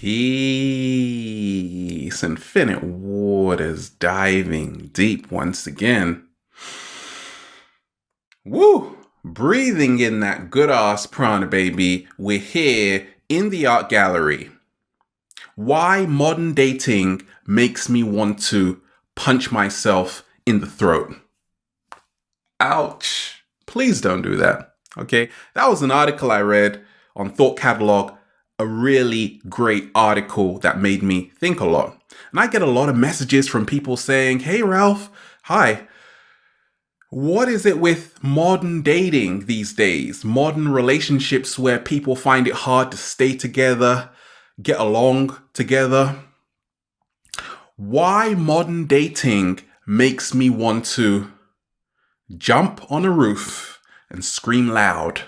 Peace, infinite waters diving deep once again. Woo! Breathing in that good ass prana, baby. We're here in the art gallery. Why modern dating makes me want to punch myself in the throat. Ouch. Please don't do that. Okay? That was an article I read on Thought Catalog. A really great article that made me think a lot. And I get a lot of messages from people saying, hey, Ralph, hi. What is it with modern dating these days? Modern relationships where people find it hard to stay together, get along together. Why modern dating makes me want to jump on a roof and scream loud.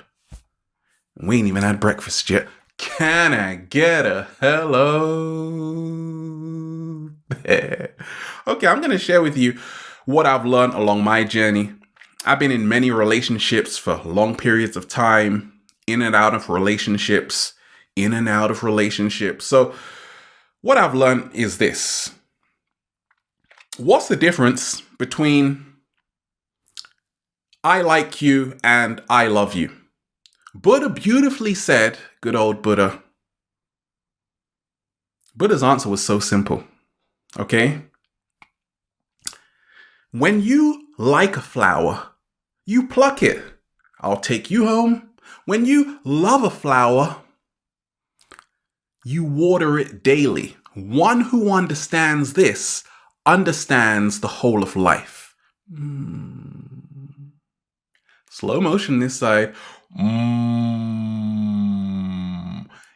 We ain't even had breakfast yet. Can I get a hello? Okay, I'm going to share with you what I've learned along my journey. I've been in many relationships for long periods of time, in and out of relationships. So what I've learned is this. What's the difference between I like you and I love you? Buddha beautifully said, good old Buddha. Buddha's answer was so simple, okay? When you like a flower, you pluck it. I'll take you home. When you love a flower, you water it daily. One who understands this understands the whole of life. Slow motion this side.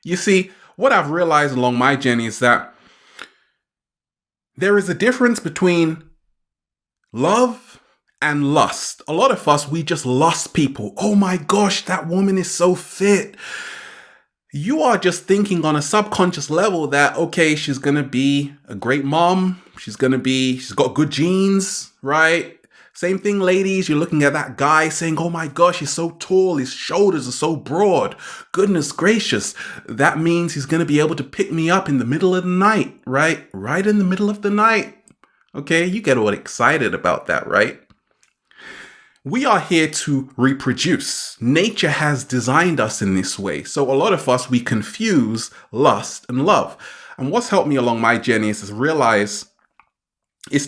You see, what I've realized along my journey is that there is a difference between love and lust. A lot of us, we just lust people. Oh my gosh, that woman is so fit. You are just thinking on a subconscious level that, okay, she's going to be a great mom. She's got good genes, right? Same thing, ladies. You're looking at that guy saying, oh my gosh, he's so tall. His shoulders are so broad. Goodness gracious. That means he's going to be able to pick me up in the middle of the night, right? Right in the middle of the night. Okay, you get all excited about that, right? We are here to reproduce. Nature has designed us in this way. So a lot of us, we confuse lust and love. And what's helped me along my journey is to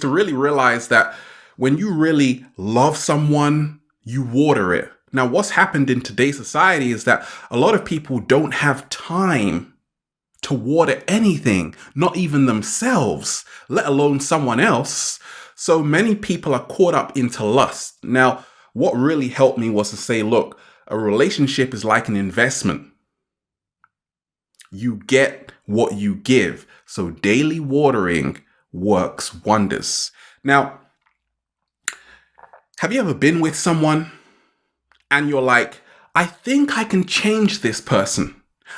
really realize that when you really love someone, you water it. Now, what's happened in today's society is that a lot of people don't have time to water anything, not even themselves, let alone someone else. So many people are caught up into lust. Now, what really helped me was to say, look, a relationship is like an investment. You get what you give. So daily watering works wonders. Now, have you ever been with someone and you're like, I think I can change this person.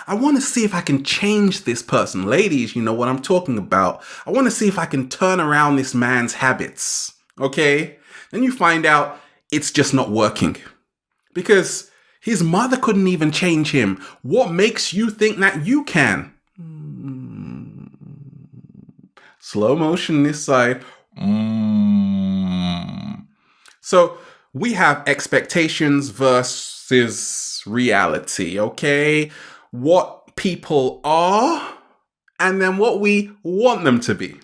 I want to see if I can change this person. Ladies, you know what I'm talking about. I want to see if I can turn around this man's habits. Okay? Then you find out it's just not working because his mother couldn't even change him. What makes you think that you can? Slow motion this side. So we have expectations versus reality, okay? What people are and then what we want them to be.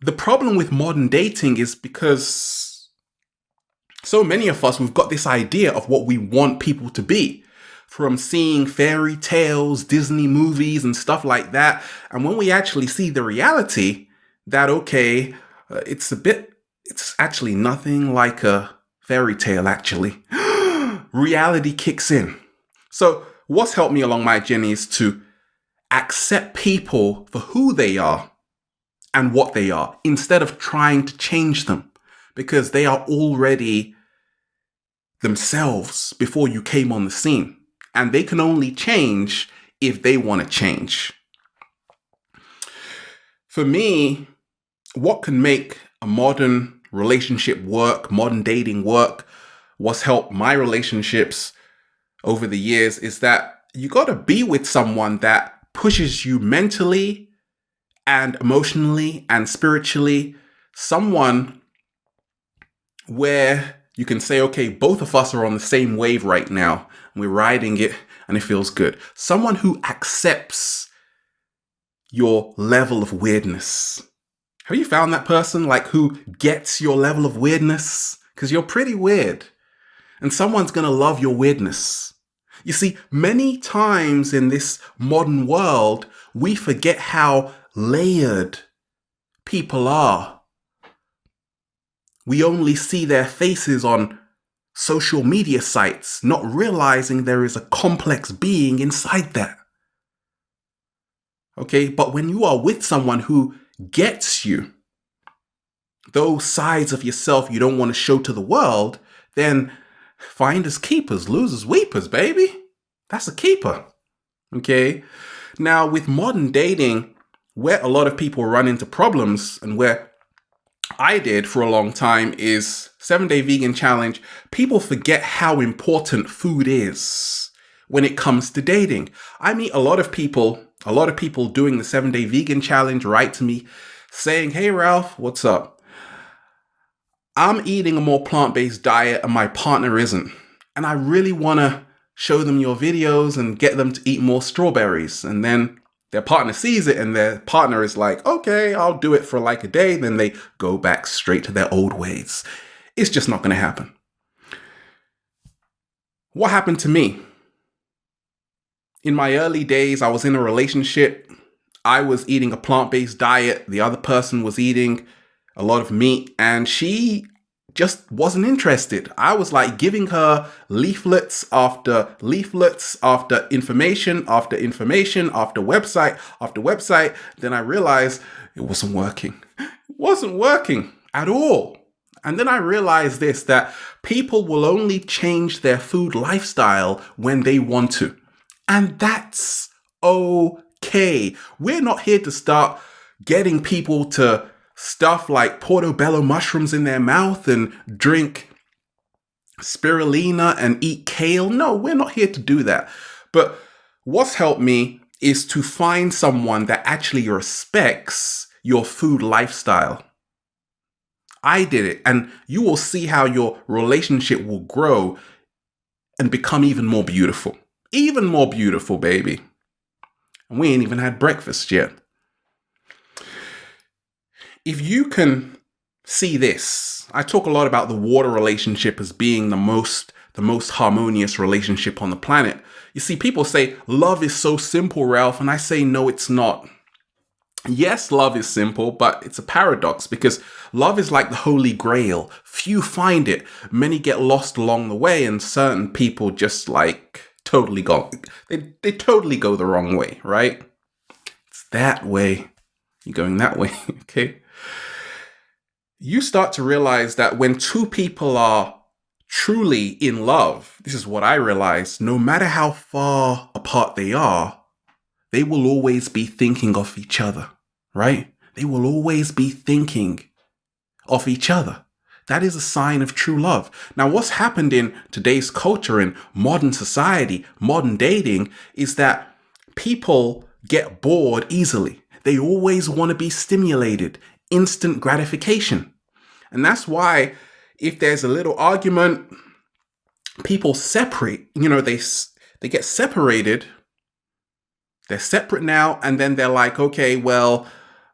The problem with modern dating is because so many of us, we've got this idea of what we want people to be from seeing fairy tales, Disney movies and stuff like that. And when we actually see the reality that, okay, it's actually nothing like a fairy tale, actually. Reality kicks in. So what's helped me along my journey is to accept people for who they are and what they are instead of trying to change them because they are already themselves before you came on the scene. And they can only change if they want to change. For me, what can make a modern relationship work, modern dating work, what's helped my relationships over the years is that you got to be with someone that pushes you mentally and emotionally and spiritually. Someone where you can say, okay, both of us are on the same wave right now. And we're riding it and it feels good. Someone who accepts your level of weirdness. Have you found that person, like, who gets your level of weirdness? Because you're pretty weird. And someone's going to love your weirdness. You see, many times in this modern world, we forget how layered people are. We only see their faces on social media sites, not realizing there is a complex being inside that. Okay, but when you are with someone who gets you, those sides of yourself you don't want to show to the world, then finders keepers, losers weepers, baby. That's a keeper. Okay. Now, with modern dating, where a lot of people run into problems and where I did for a long time is 7-Day Vegan Challenge. People forget how important food is when it comes to dating. I meet a lot of people doing the 7-Day Vegan Challenge write to me saying, hey, Ralph, what's up? I'm eating a more plant-based diet and my partner isn't. And I really want to show them your videos and get them to eat more strawberries. And then their partner sees it and their partner is like, okay, I'll do it for like a day. Then they go back straight to their old ways. It's just not going to happen. What happened to me? In my early days, I was in a relationship. I was eating a plant-based diet. The other person was eating a lot of meat and she just wasn't interested. I was like giving her leaflets after leaflets after information after information after website. Then I realized it wasn't working. It wasn't working at all. And then I realized this, that people will only change their food lifestyle when they want to. And that's okay. We're not here to start getting people to stuff like portobello mushrooms in their mouth and drink spirulina and eat kale. No, we're not here to do that. But what's helped me is to find someone that actually respects your food lifestyle. I did it, and you will see how your relationship will grow and become even more beautiful. Even more beautiful, baby. And we ain't even had breakfast yet. If you can see this, I talk a lot about the water relationship as being the most harmonious relationship on the planet. You see, people say, love is so simple, Ralph, and I say, no, it's not. Yes, love is simple, but it's a paradox because love is like the Holy Grail. Few find it. Many get lost along the way, and certain people just like totally go. They totally go the wrong way, right? It's that way. You're going that way, okay? You start to realize that when two people are truly in love, this is what I realized, no matter how far apart they are, they will always be thinking of each other, right? They will always be thinking of each other. That is a sign of true love. Now, what's happened in today's culture, in modern society, modern dating, is that people get bored easily. They always want to be stimulated, instant gratification. And that's why if there's a little argument, people separate, they get separated. They're separate now, and then they're like, okay, well,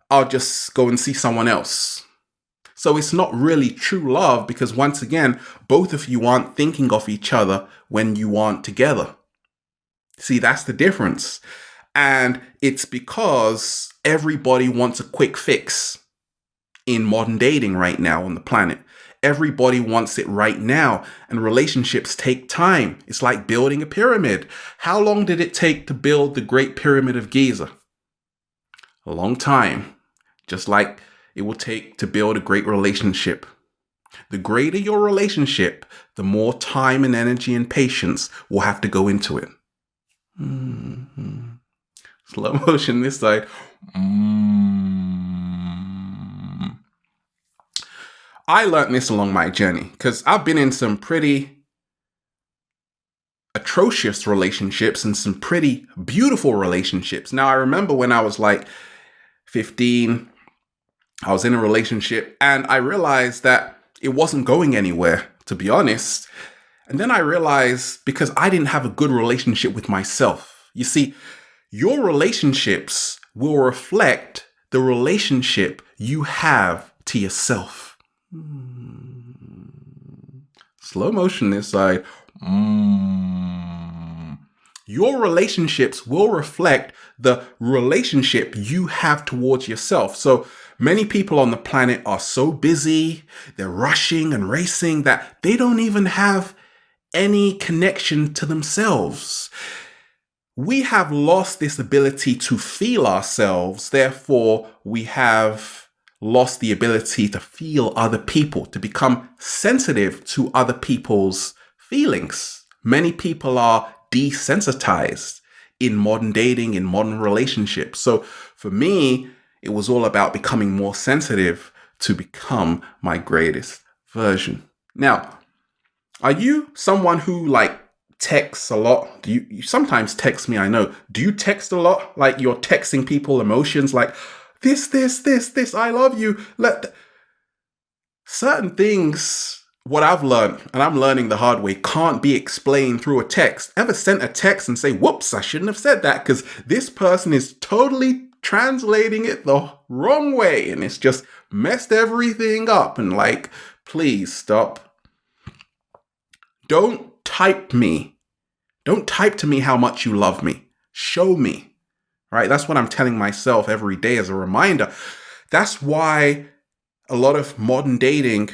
I'll just go and see someone else. So it's not really true love because once again, both of you aren't thinking of each other when you aren't together. See, that's the difference. And it's because everybody wants a quick fix in modern dating right now on the planet. Everybody wants it right now, and relationships take time. It's like building a pyramid. How long did it take to build the Great Pyramid of Giza? A long time. Just like it will take to build a great relationship. The greater your relationship, the more time and energy and patience will have to go into it. Mm-hmm. Slow motion this side. I learned this along my journey because I've been in some pretty atrocious relationships and some pretty beautiful relationships. Now, I remember when I was like 15, I was in a relationship and I realized that it wasn't going anywhere, to be honest. And then I realized because I didn't have a good relationship with myself. You see, your relationships will reflect the relationship you have to yourself. Slow motion this side. Your relationships will reflect the relationship you have towards yourself. So many people on the planet are so busy, they're rushing and racing that they don't even have any connection to themselves. We have lost this ability to feel ourselves. Therefore, we have lost the ability to feel other people, to become sensitive to other people's feelings. Many people are desensitized in modern dating, in modern relationships. So for me, it was all about becoming more sensitive to become my greatest version. Now, are you someone who texts a lot? Do you sometimes text me? I know. Do you text a lot? Like you're texting people emotions like this, I love you. Certain things, what I've learned, and I'm learning the hard way, can't be explained through a text. Ever sent a text and say, whoops, I shouldn't have said that because this person is totally translating it the wrong way and it's just messed everything up. And please stop. Don't type to me how much you love me. Show me. Right? That's what I'm telling myself every day as a reminder. That's why a lot of modern dating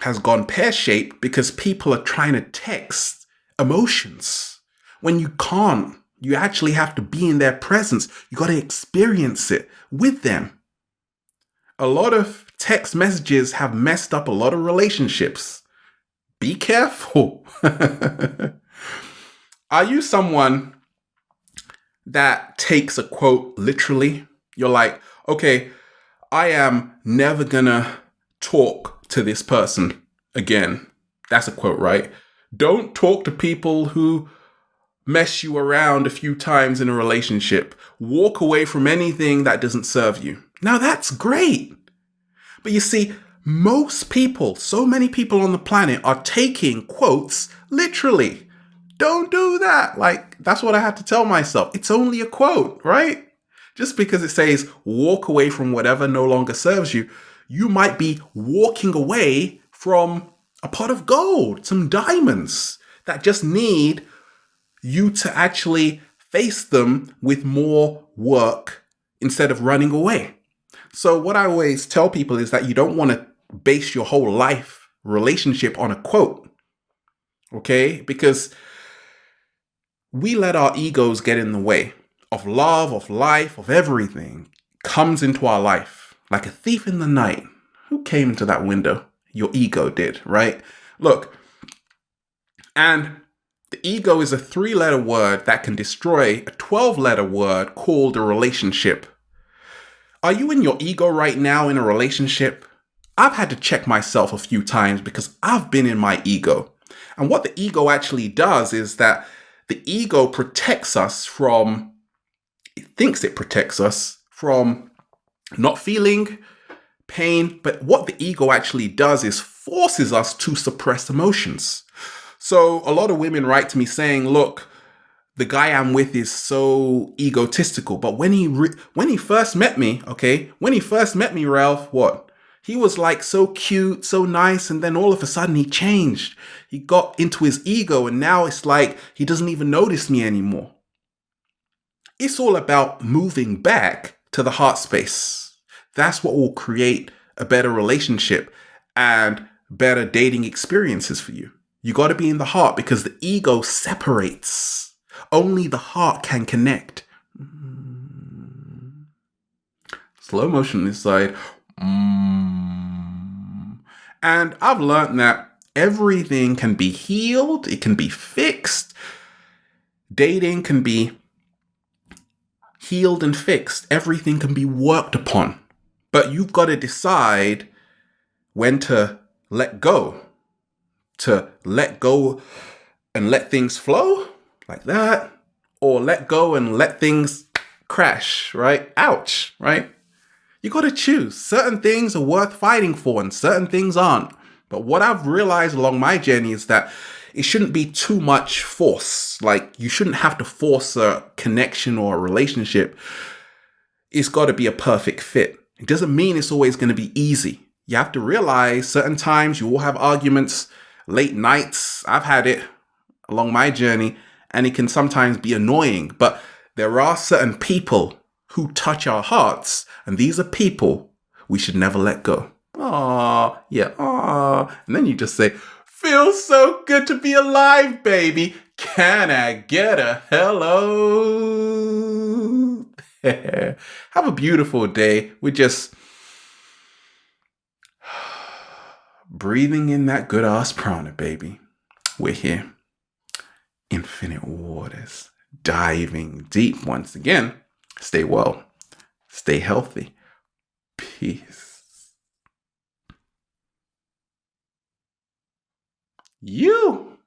has gone pear-shaped, because people are trying to text emotions when you can't. You actually have to be in their presence. You got to experience it with them. A lot of text messages have messed up a lot of relationships. Be careful. Are you someone that takes a quote literally? You're like, okay, I am never gonna talk to this person again. That's a quote, right? Don't talk to people who mess you around a few times in a relationship. Walk away from anything that doesn't serve you. Now that's great. But you see, most people, so many people on the planet are taking quotes literally. Don't do that. That's what I had to tell myself. It's only a quote, right? Just because it says walk away from whatever no longer serves you, you might be walking away from a pot of gold, some diamonds that just need you to actually face them with more work instead of running away. So what I always tell people is that you don't want to base your whole life relationship on a quote, okay? Because we let our egos get in the way of love, of life, of everything comes into our life like a thief in the night. Who came into that window? Your ego did, right? Look, and the ego is a 3-letter word that can destroy a 12-letter word called a relationship. Are you in your ego right now in a relationship? I've had to check myself a few times because I've been in my ego. And what the ego actually does is that the ego protects us from, it thinks it protects us from not feeling pain, but what the ego actually does is forces us to suppress emotions. So a lot of women write to me saying, look, the guy I'm with is so egotistical, but when he first met me, Ralph, what? He was so cute, so nice, and then all of a sudden he changed. He got into his ego, and now it's like he doesn't even notice me anymore. It's all about moving back to the heart space. That's what will create a better relationship and better dating experiences for you. You got to be in the heart because the ego separates. Only the heart can connect. Slow motion this side. And I've learned that everything can be healed. It can be fixed. Dating can be healed and fixed. Everything can be worked upon. But you've got to decide when to let go. To let go and let things flow, like that, or let go and let things crash, right? Ouch, right? You got to choose. Certain things are worth fighting for and certain things aren't. But what I've realized along my journey is that it shouldn't be too much force. Like, you shouldn't have to force a connection or a relationship. It's got to be a perfect fit. It doesn't mean it's always going to be easy. You have to realize certain times you will have arguments, late nights. I've had it along my journey, and it can sometimes be annoying. But there are certain people who touch our hearts, and these are people we should never let go. Aww, yeah, aww. And then you just say, feels so good to be alive, baby. Can I get a hello? Have a beautiful day. We're just breathing in that good ass prana, baby. We're here. Infinite waters. Diving deep once again. Stay well. Stay healthy. Peace. You.